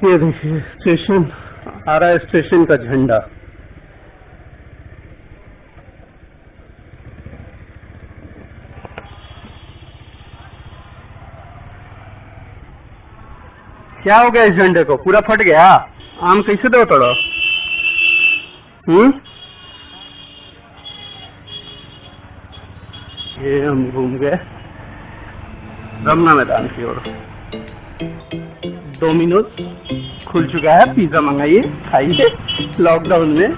ये देखिए स्टेशन आ रहा है, स्टेशन का झंडा। क्या हो गया इस झंडे को? पूरा फट गया। आम कैसे दो तोड़ो? ये हम घूम गए रमना मैदान की ओर। डोमिनोज खुल चुका है, पिज्जा मंगाइए, खाइए लॉकडाउन में।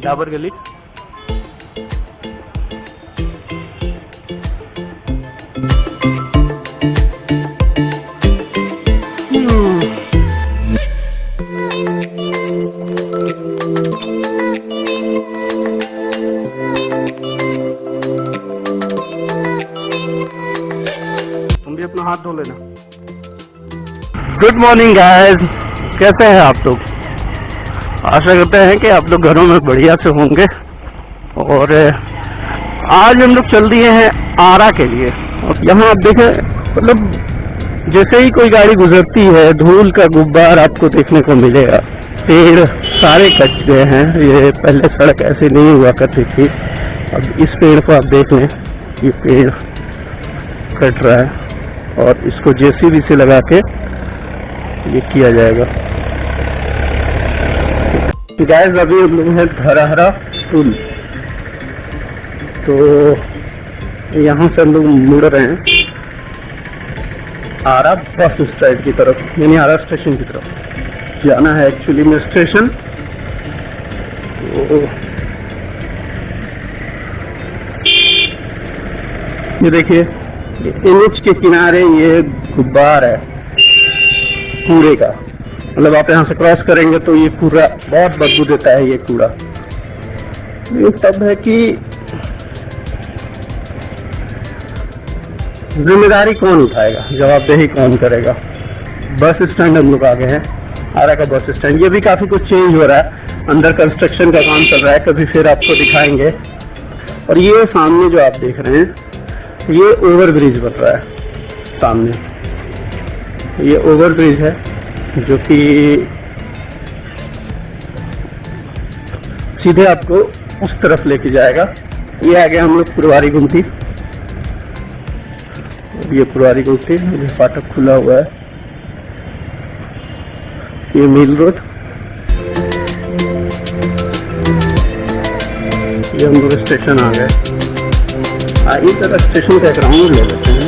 डाबर गली तुम भी अपना हाथ धो लेना। गुड मॉर्निंग गाइस, कैसे हैं आप लोग? आशा करते हैं कि आप लोग घरों में बढ़िया से होंगे। और आज हम लोग चल दिए हैं आरा के लिए। और यहाँ आप देखें, मतलब जैसे ही कोई गाड़ी गुजरती है धूल का गुब्बार आपको देखने को मिलेगा। पेड़ सारे कट गए हैं, ये पहले सड़क ऐसे नहीं हुआ करती थी। अब इस पेड़ को आप देख लें, ये पेड़ कट रहा है और इसको जेसीबी से लगा के ये किया जाएगा। गाइस अभी हम लोग हैं धरहरा पुल, तो यहाँ से हम लोग मुड़ रहे हैं आरा बस स्टैंड की तरफ, यानी आरा स्टेशन की तरफ जाना है एक्चुअली में स्टेशन। तो ये देखिए एनएच के किनारे ये गुब्बार है कूड़े का, मतलब आप यहाँ से क्रॉस करेंगे तो ये पूरा बहुत बदबू देता है ये कूड़ा। ये सब है कि जिम्मेदारी कौन उठाएगा, जवाबदेही कौन करेगा। बस स्टैंड हम लोग आ गए हैं, आरा का बस स्टैंड। ये भी काफी कुछ चेंज हो रहा है, अंदर कंस्ट्रक्शन का काम चल रहा है, कभी फिर आपको दिखाएंगे। और ये सामने जो आप देख रहे हैं ये ओवर ब्रिज बन रहा है सामने। ये ओवर ब्रिज है जो कि सीधे आपको उस तरफ लेके जाएगा। ये आ गया हम लोग पुरवारी गुमटी। ये पुरवारी गुमटी, ये फाटक खुला हुआ है। ये मिल रोड, ये हम लोग स्टेशन आ गए। इस तरह स्टेशन का एक राउंड ले लेते हैं।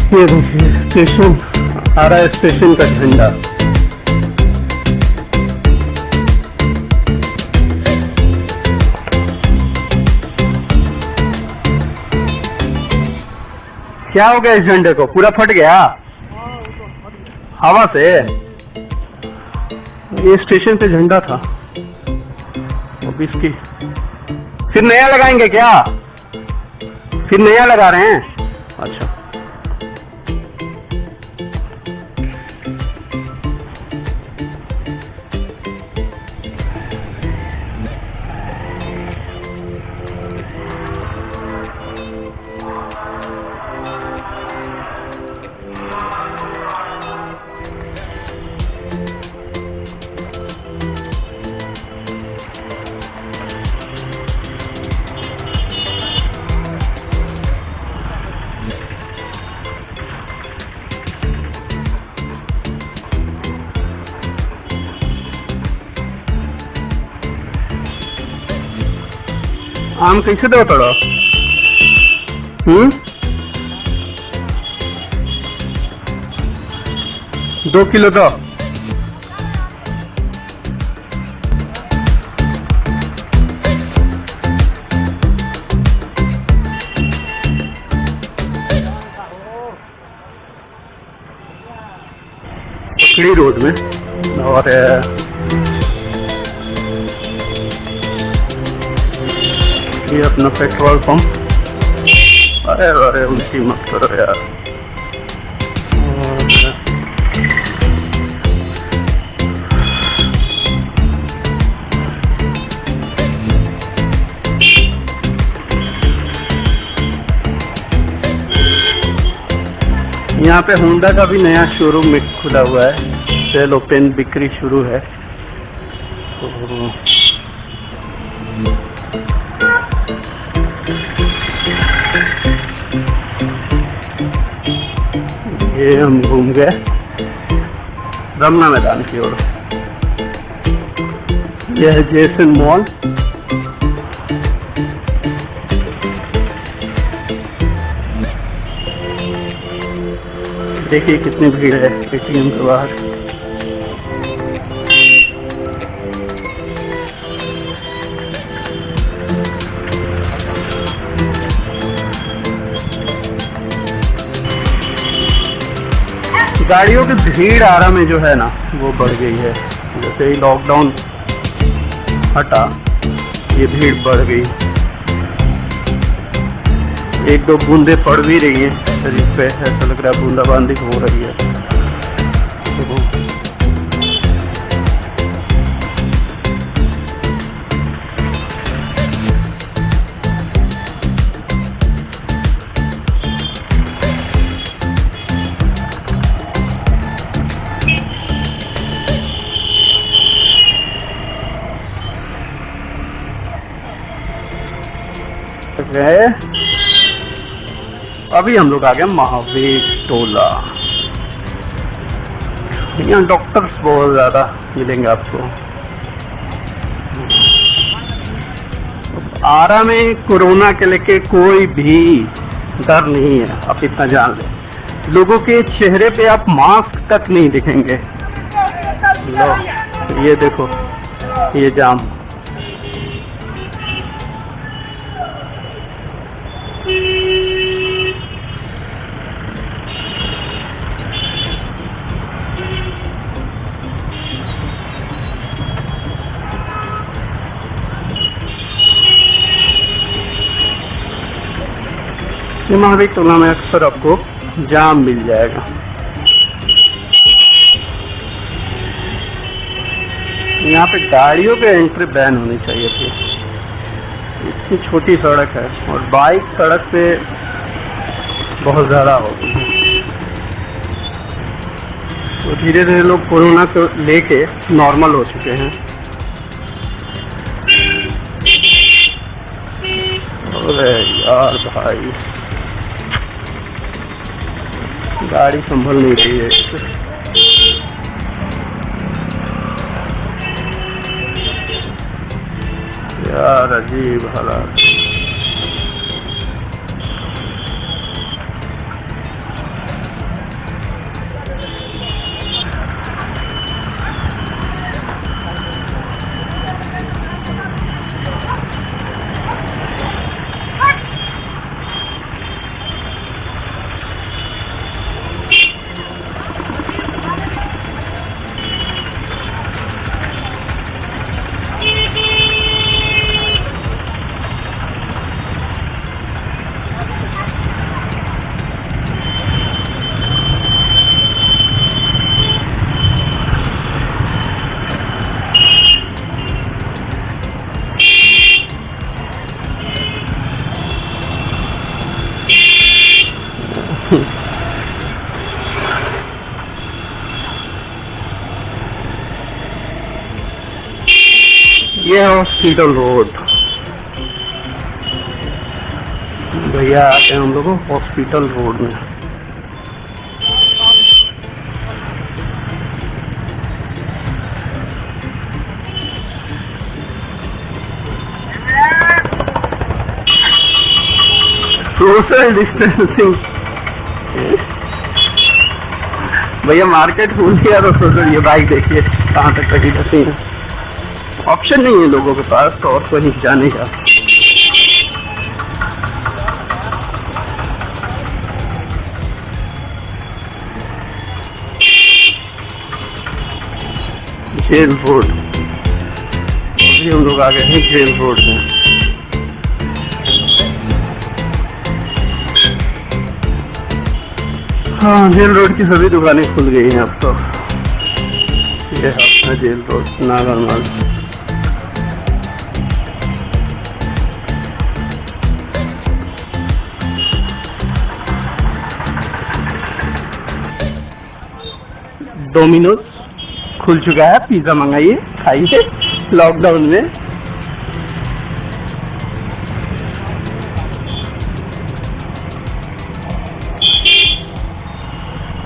ये देखिए स्टेशन आ रहा है, स्टेशन का झंडा। क्या हो गया इस झंडे को? पूरा फट गया हवा से। ये स्टेशन पे झंडा था, अब इसकी फिर नया लगाएंगे क्या? फिर नया लगा रहे हैं? अच्छा, आम कैसे दो तोड़ो? 2 किलो दो। पकड़ी रोड में। और ये अपना पेट्रोल पंप। अरे अरे उल्टी मत करो यार। यहाँ पे होंडा का भी नया शोरूम में खुला हुआ है, सेल ओपन बिक्री शुरू है। तो ये हम घूम गए रमना मैदान की ओर। यह है जेसन मॉल। देखिए कितनी भीड़ है एटीएम के बाहर। गाड़ियों की भीड़ आरा में जो है ना वो बढ़ गई है। जैसे ही लॉकडाउन हटा ये भीड़ बढ़ गई। एक दो बूंदे पड़ भी रही है शरीर पे, ऐसा लग रहा है बूंदाबांदी हो रही है। अभी हम लोग आ गए महावीर टोला। यहाँ डॉक्टर्स बहुत ज्यादा मिलेंगे आपको। आरा में कोरोना के लेके कोई भी डर नहीं है, आप इतना जान लें। लोगों के चेहरे पे आप मास्क तक नहीं दिखेंगे। लो ये देखो ये जाम। महावीर टोला में अक्सर आपको जाम मिल जाएगा। यहाँ पे गाड़ियों पे एंट्री बैन होनी चाहिए थी। इतनी छोटी सड़क है और बाइक सड़क पे बहुत ज़्यादा होती है। तो धीरे धीरे लोग कोरोना को लेके नॉर्मल हो चुके हैं। अरे यार भाई गाड़ी संभल नहीं रही है। यार अजीब हालात। ये हॉस्पिटल रोड। भैया आते हैं हम लोग हॉस्पिटल रोड में। Social distancing. भैया मार्केट खुल गया तो सोशल। ये बाइक देखिए कहाँ तक कटी रहती है। ऑप्शन नहीं है लोगों के पास तो और कहीं जाने का। Jail road. अभी हम लोग आ गए हैं जेल रोड में। हाँ जेल रोड की सभी दुकानें खुल गई हैं अब तो। ये है अपना जेल रोड नागरमाल। डोमिनोज खुल चुका है, पिज्जा मंगाइए, खाइए लॉकडाउन में।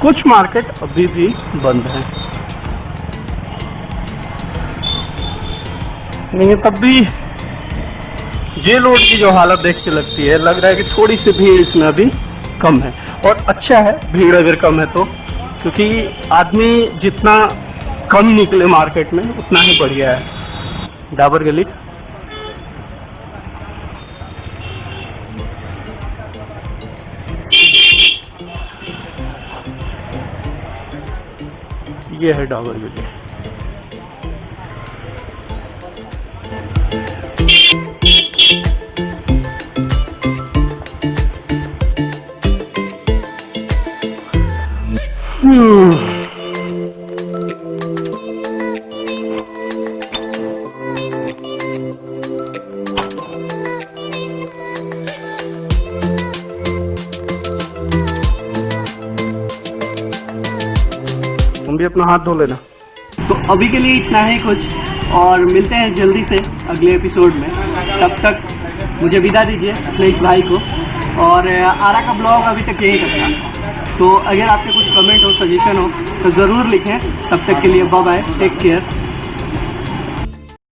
कुछ मार्केट अभी भी बंद है, नहीं तब भी जेल रोड की जो हालत देख के लगती है, लग रहा है कि थोड़ी सी भीड़ इसमें अभी कम है। और अच्छा है भीड़ अगर कम है तो, क्योंकि आदमी जितना कम निकले मार्केट में उतना ही बढ़िया है। डाबर गली ये है, डाबर गली। तुम भी अपना हाथ धो लेना। तो अभी के लिए इतना है कुछ, और मिलते हैं जल्दी से अगले एपिसोड में। तब तक मुझे विदा दीजिए अपने इस भाई को। और आरा का ब्लॉग अभी तक यही करता, तो अगर आपके कुछ कमेंट हो, सजेशन हो तो ज़रूर लिखें। तब तक के लिए बाय बाय, टेक केयर।